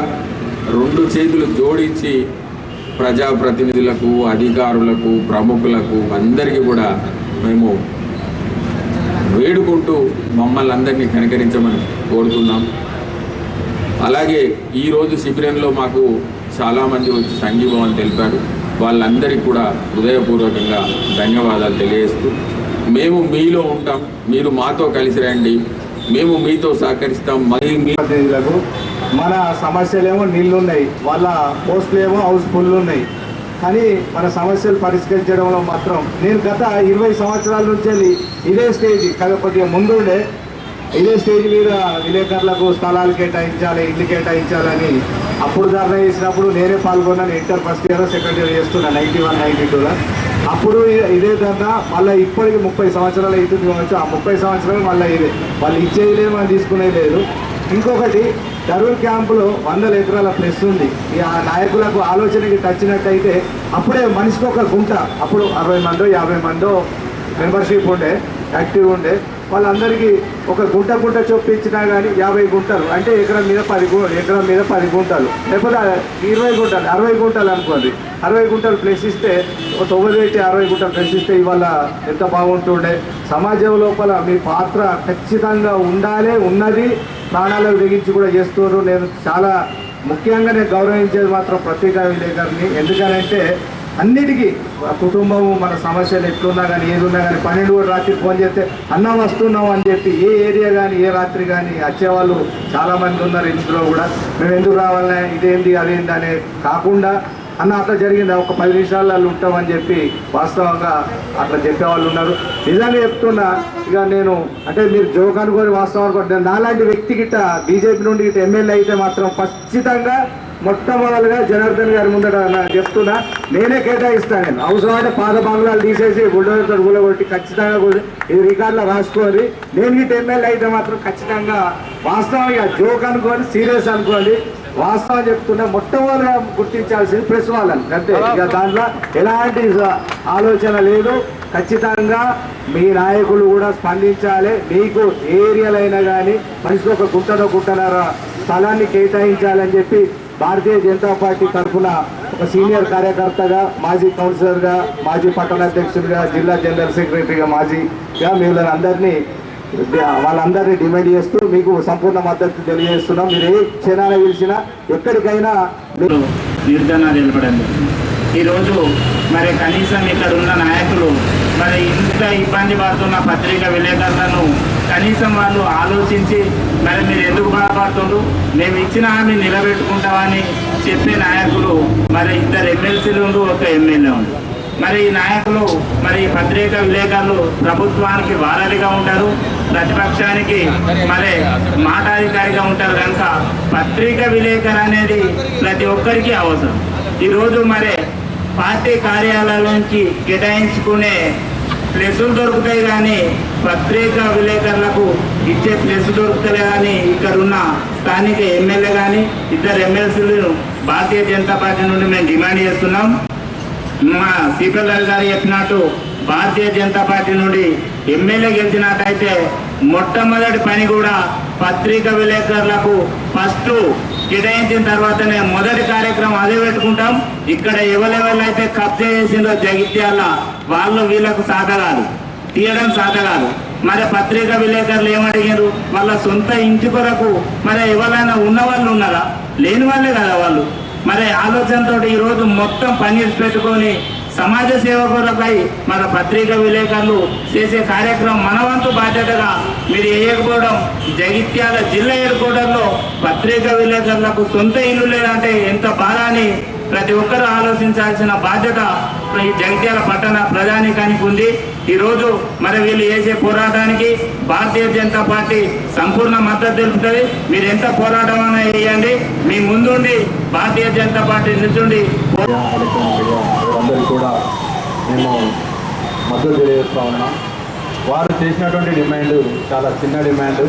2 చేతులు జోడించి ప్రజాప్రతినిధులకు, అధికారులకు, ప్రముఖులకు అందరికీ కూడా మేము వేడుకుంటూ మమ్మల్ని అందరినీ కనికరించమని కోరుతున్నాం. అలాగే ఈరోజు శిబిరంలో మాకు చాలామంది వచ్చి సంఘీభావం తెలిపారు. వాళ్ళందరికీ కూడా హృదయపూర్వకంగా ధన్యవాదాలు తెలియజేస్తూ, మేము మీలో ఉంటాం, మీరు మాతో కలిసి రండి, మేము మీతో సహకరిస్తాం. ప్రతినిధులకు మన సమస్యలేమో నీళ్లున్నాయి, వాళ్ళ పోస్టులు ఏమో హౌస్ఫుల్ ఉన్నాయి, కానీ మన సమస్యలు పరిష్కరించడంలో మాత్రం నేను గత 20 సంవత్సరాల నుంచి ఇదే స్టేజ్ కొద్దిగా ముందుండే ఇదే స్టేజ్ మీద విలేకరులకు స్థలాలు కేటాయించాలి, ఇల్లు కేటాయించాలని అప్పుడు ధర్నా చేసినప్పుడు నేనే పాల్గొన్నాను. Inter first year second year చేస్తున్నాను 91, 92లో. అప్పుడు ఇదే ధర్నా మళ్ళీ ఇప్పటికి 30 సంవత్సరాలు అవుతుంది కావచ్చు. ఆ 30 సంవత్సరాలు మళ్ళీ ఇదే, వాళ్ళు ఇచ్చేది లేదు, మనం తీసుకునేది లేదు. ఇంకొకటి, దరూర్ క్యాంపులో 100 ఎకరాల ప్లస్ ఉంది. ఆ నాయకులకు ఆలోచనకి వచ్చినట్టయితే అప్పుడే మనిషికి ఒక గుంట, అప్పుడు 60 మందో 50 మందో మెంబర్షిప్ ఉండే, యాక్టివ్ ఉండే, వాళ్ళందరికీ ఒక గుంట చొప్పించినా కానీ 50 గుంటలు అంటే ఎకరం మీద 10 గుంటలు, లేకపోతే 20 గుంటలు 60 గుంటలు అనుకోండి. 60 గుంటలు ప్లేస్ ఇస్తే 90 పెట్టి 60 గుంటలు ప్లేస్ ఇస్తే ఇవాళ ఎంత బాగుంటుండే. సమాజం లోపల మీ పాత్ర ఖచ్చితంగా ఉండాలి, ఉన్నది, ప్రాణాలకు తెగించి కూడా చేస్తున్నారు. నేను చాలా ముఖ్యంగా నేను గౌరవించేది మాత్రం పత్రికా విలేకరుని. ఎందుకనంటే అన్నిటికీ కుటుంబము, మన సమస్యలు ఎట్లున్నా కానీ ఏదున్నా కానీ 12 రాత్రి ఫోన్ చేస్తే అన్నం వస్తున్నాం అని చెప్పి ఏ ఏరియా కానీ ఏ రాత్రి కానీ వచ్చేవాళ్ళు చాలామంది ఉన్నారు. ఇందులో కూడా మేము ఎందుకు రావాలనే, ఇదేంటి అదేంటి అనే కాకుండా అన్న అట్లా జరిగింది, ఒక 10 నిమిషాలలో ఉంటామని చెప్పి వాస్తవంగా అట్లా చెప్పేవాళ్ళు ఉన్నారు. నిజంగా చెప్తున్నా, ఇక నేను అంటే మీరు జోక్ అనుకోని వాస్తవం అనుకోండి, నాలాంటి వ్యక్తి గిట్ట బీజేపీ నుండి గిట్ట ఎమ్మెల్యే అయితే మాత్రం ఖచ్చితంగా మొట్టమొదలుగా జనార్దన్ గారి ముందట చెప్తున్నా, నేనే కేటాయిస్తాను. నేను అవసరం అంటే పాత బంగ్లాలు తీసేసి బుల్డోజర్తో కూలగొట్టి ఖచ్చితంగా ఇది రికార్డులో రాసుకోండి. నేను గిట్ట ఎమ్మెల్యే అయితే మాత్రం ఖచ్చితంగా వాస్తవంగా జోక్ అనుకోండి, సీరియస్ అనుకోండి, వాస్తవం చెప్తున్నా, మొట్టమొదటిగా గుర్తించాల్సింది ప్రెస్ వాళ్ళని అంతే. ఇక దాంట్లో ఎలాంటి ఆలోచన లేదు. ఖచ్చితంగా మీ నాయకులు కూడా స్పందించాలి. మీకు ఏరియాలైనా కానీ మనిషికి ఒక గుంటన్నర స్థలాన్ని కేటాయించాలని చెప్పి భారతీయ జనతా పార్టీ తరఫున ఒక సీనియర్ కార్యకర్తగా, మాజీ కౌన్సిలర్గా, మాజీ పట్టణ అధ్యక్షుడిగా, జిల్లా జనరల్ సెక్రటరీగా, మాజీగా మిమ్మల్ని అందరినీ వాళ్ళందరినీ డిమాండ్ చేస్తూ మీకు సంపూర్ణ మద్దతు తెలియజేస్తున్నాం. మీరు ఏ క్షణాన పిలిచినా ఎక్కడికైనా మీరు నిర్ధారణ తెలపడం. ఈరోజు మరి కనీసం ఇక్కడ ఉన్న నాయకులు మరి ఇంత ఇబ్బంది పడుతున్న పత్రికా విలేకరులను కనీసం వాళ్ళు ఆలోచించి మరి మీరు ఎందుకు బాధపడుతుండ్రు, మేము ఇచ్చిన హామీ నిలబెట్టుకుంటామని చెప్పే నాయకులు మరి 2 ఎమ్మెల్సీలు ఉండు, 1 ఎమ్మెల్యే ఉండు. మరి ఈ నాయకులు మరి పత్రికా విలేకరులు ప్రభుత్వానికి వారధిగా ఉంటారు, ప్రతిపక్షానికి మరి మాటాధికారిగా ఉంటారు. కనుక పత్రికా విలేకరు అనేది ప్రతి ఒక్కరికి అవసరం. ఈరోజు మరి పార్టీ కార్యాలయాల నుంచి కేటాయించుకునే ప్లేసులు దొరుకుతాయి, కానీ పత్రికా విలేకరులకు ఇచ్చే ప్లేస్ దొరుకుతాయి. కానీ ఇక్కడ ఉన్న స్థానిక ఎమ్మెల్యే కానీ 2 ఎమ్మెల్సీలను భారతీయ జనతా పార్టీ నుండి మేము డిమాండ్ చేస్తున్నాం. మా సిపిఎల్ గారు చెప్పినట్టు భారతీయ జనతా పార్టీ నుండి ఎమ్మెల్యే గెలిచినట్టయితే మొట్టమొదటి పని కూడా పత్రికా విలేకరులకు ఫస్ట్ కేటాయించిన తర్వాతనే మొదటి కార్యక్రమం అదే పెట్టుకుంటాం. ఇక్కడ ఎవరెవరైతే కబ్జా చేసిందో జగిత్యాల వాళ్ళు వీళ్ళకు సాధగాలు తీయడం సాధగాలు. మరి పత్రికా విలేకరులు ఏమడిగారు? వాళ్ళ సొంత ఇంటి కొరకు మరి ఎవరైనా ఉన్న వాళ్ళు ఉన్నారా? లేని వాళ్ళే కదా వాళ్ళు. మరి ఆలోచనతో ఈరోజు మొత్తం పని పెట్టుకొని సమాజ సేవ కొరకై మన పత్రికా విలేకరులు చేసే కార్యక్రమం మన వంతు బాధ్యతగా మీరు వేయకపోవడం, జగిత్యాల జిల్లా హెడ్‌క్వార్టర్లో పత్రికా విలేకరులకు సొంత ఇల్లు లేదంటే ఎంత బాధ అని ప్రతి ఒక్కరూ ఆలోచించాల్సిన బాధ్యత ఈ జగిత్యాల పట్టణ ప్రజానీకానికి ఉంది. ఈరోజు మరి వీళ్ళు చేసే పోరాటానికి భారతీయ జనతా పార్టీ సంపూర్ణ మద్దతు తెలుపుతుంది. మీరు ఎంత పోరాటం అయినా చేయండి, మీ ముందుండి భారతీయ జనతా పార్టీ నిల్చుండి అందరూ కూడా మేము మద్దతు తెలియజేస్తూ ఉన్నాం. వారు చేసినటువంటి డిమాండ్ చాలా చిన్న డిమాండ్.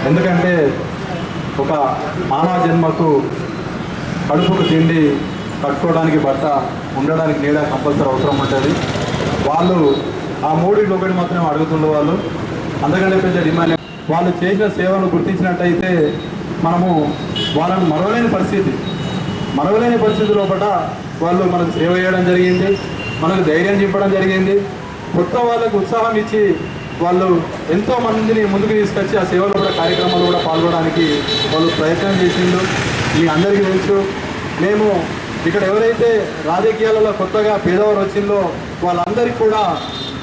ఎందుకంటే ఒక మానవ జన్మకు కడుపుకు తిండి, కట్టుకోవడానికి బట్ట, ఉండడానికి నీడ కంపల్సరీ అవసరం ఉంటుంది. వాళ్ళు ఆ మూడింటిలో ఒకటి మాత్రమే అడుగుతుండే వాళ్ళు. అందుకంటే పెద్ద డిమాండ్. వాళ్ళు చేసిన సేవను గుర్తించినట్టయితే మనము వాళ్ళను మరవలేని పరిస్థితి లోపల వాళ్ళు మనకు సేవ చేయడం జరిగింది, మనకు ధైర్యం చెప్పడం జరిగింది. కొత్త వాళ్ళకు ఉత్సాహం ఇచ్చి వాళ్ళు ఎంతో మందిని ముందుకు తీసుకొచ్చి ఆ సేవలో కూడా కార్యక్రమాలు కూడా పాల్గొనడానికి వాళ్ళు ప్రయత్నం చేసిండు. మీ అందరికీ తెలుసు. మేము ఇక్కడ ఎవరైతే రాజకీయాలలో కొత్తగా పేదవారు వచ్చిందో వాళ్ళందరికీ కూడా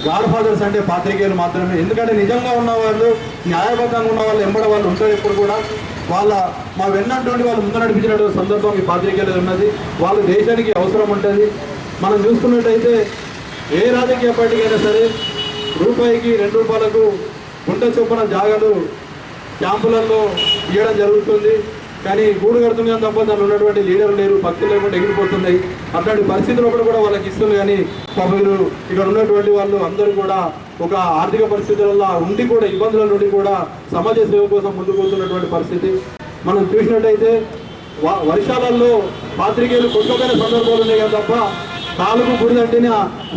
గాడ్ ఫాదర్స్ అంటే పాత్రికేయులు మాత్రమే. ఎందుకంటే నిజంగా ఉన్నవాళ్ళు, న్యాయబద్ధంగా ఉన్న వాళ్ళు ఎంబడ వాళ్ళు ఉంటారు. ఎప్పుడు కూడా మా వెన్నటువంటి వాళ్ళు ముందు నడిపించినటువంటి సందర్భం ఈ పాత్రికేయులు ఉన్నది. వాళ్ళు దేశానికి అవసరం ఉంటుంది. మనం చూసుకున్నట్టయితే ఏ రాజకీయ పార్టీకి అయినా సరే రూపాయికి 2 రూపాయలకు గుంట చొప్పున జాగాలు క్యాంపులలో ఇవ్వడం జరుగుతుంది. కానీ గూడు కడుతుంది తప్ప దాంట్లో ఉన్నటువంటి లీడర్లు లేరు, భక్తులు లేకుండా ఎగిరిపోతున్నాయి. అట్లాంటి పరిస్థితులు కూడా వాళ్ళకి ఇస్తుంది. కానీ వీళ్ళు ఇక్కడ ఉన్నటువంటి వాళ్ళు అందరూ కూడా ఒక ఆర్థిక పరిస్థితులలో ఉండి కూడా ఇబ్బందుల నుండి కూడా సమాజ సేవ కోసం ముందుకు పోతున్నటువంటి పరిస్థితి మనం చూసినట్టయితే వర్షాలలో పాత్రికేయులు కొట్టుకునే సందర్భాలు ఉన్నాయి కదా తప్ప కాలుకు బురదంటిన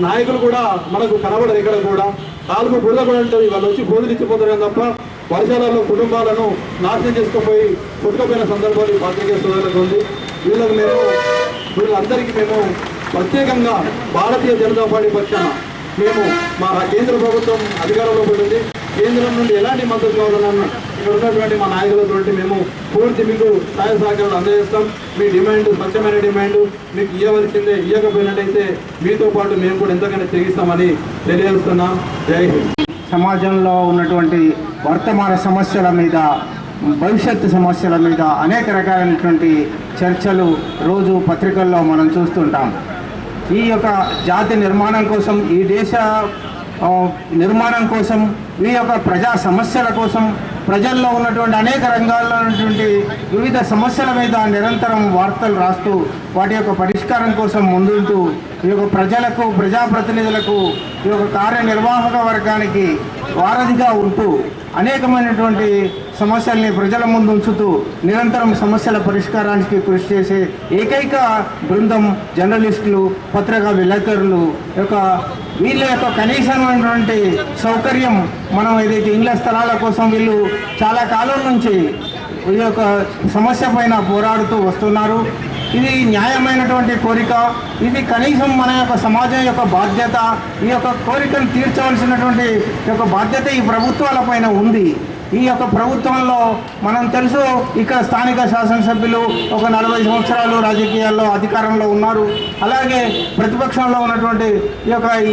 నాయకులు కూడా మనకు కనబడరు. ఇక్కడ కూడా కాలుకు బురద కూడా ఉంటుంది. వాళ్ళు వచ్చి బోధులు ఇచ్చిపోతారు కానీ తప్ప వర్షాలలో కుటుంబాలను నాశనం చేసుకుపోయి కొట్టుకుపోయిన సందర్భాలు పాత్రికేయ సోదరులకు ఉంది. వీళ్ళందరికీ మేము ప్రత్యేకంగా భారతీయ జనతా పార్టీ పక్షాన మేము మా కేంద్ర ప్రభుత్వం అధికారంలో పడింది. కేంద్రం నుండి ఎలాంటి మద్దతు కావాలన్నా ఇక్కడ ఉన్నటువంటి మా నాయకులతో మేము పూర్తి మీకు సహాయ సహకారాలు అందజేస్తాం. మీ డిమాండ్ స్వచ్ఛమైన డిమాండ్ మీకు ఇవ్వవలసిందే. ఇవ్వకపోయినట్టయితే మీతో పాటు మేము కూడా ఎంతగానో తెగిస్తామని తెలియజేస్తున్నాం. జై హింద్. సమాజంలో ఉన్నటువంటి వర్తమాన సమస్యల మీద, భవిష్యత్తు సమస్యల మీద అనేక రకాలైనటువంటి చర్చలు రోజు పత్రికల్లో మనం చూస్తుంటాం. ఈ యొక్క జాతి నిర్మాణం కోసం, ఈ దేశ నిర్మాణం కోసం, ఈ యొక్క ప్రజా సమస్యల కోసం, ప్రజల్లో ఉన్నటువంటి అనేక రంగాల్లో ఉన్నటువంటి వివిధ సమస్యల మీద నిరంతరం వార్తలు రాస్తూ వాటి యొక్క పరిష్కారం కోసం ముందుంటూ ఈ యొక్క ప్రజలకు, ప్రజాప్రతినిధులకు, ఈ యొక్క కార్యనిర్వాహక వర్గానికి వారధిగా ఉంటూ అనేకమైనటువంటి సమస్యల్ని ప్రజల ముందు ఉంచుతూ నిరంతరం సమస్యల పరిష్కారానికి కృషి చేసే ఏకైక బృందం జర్నలిస్టులు, పత్రికా విలేకరులు. వీళ్ళ యొక్క కనీసమైనటువంటి సౌకర్యం మనం ఏదైతే ఇళ్ల స్థలాల కోసం వీళ్ళు చాలా కాలం నుంచి ఈ యొక్క సమస్య పైన పోరాడుతూ వస్తున్నారు. ఇది న్యాయమైనటువంటి కోరిక. ఇది కనీసం మన యొక్క సమాజం యొక్క బాధ్యత. ఈ యొక్క కోరికను తీర్చవలసినటువంటి యొక్క బాధ్యత ఈ ప్రభుత్వాల పైన ఉంది. ఈ యొక్క ప్రభుత్వంలో మనం తెలుసు, ఇక్కడ స్థానిక శాసనసభ్యులు ఒక 40 సంవత్సరాలు రాజకీయాల్లో అధికారంలో ఉన్నారు. అలాగే ప్రతిపక్షంలో ఉన్నటువంటి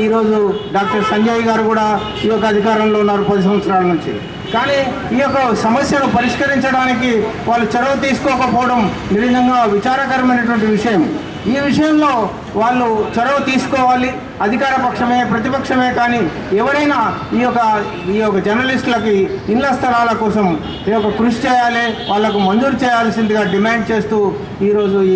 ఈరోజు డాక్టర్ సంజయ్ గారు కూడా ఈ యొక్క అధికారంలో ఉన్నారు 10 సంవత్సరాల నుంచి. కానీ ఈ యొక్క సమస్యను పరిష్కరించడానికి వాళ్ళు చొరవ తీసుకోకపోవడం నిజంగా విచారకరమైనటువంటి విషయం. ఈ విషయంలో వాళ్ళు చొరవ తీసుకోవాలి. అధికార పక్షమే, ప్రతిపక్షమే కానీ ఎవరైనా ఈ యొక్క జర్నలిస్టులకి ఇళ్ల స్థలాల కోసం కృషి చేయాలి, వాళ్లకు మంజూరు చేయాల్సిందిగా డిమాండ్ చేస్తూ ఈరోజు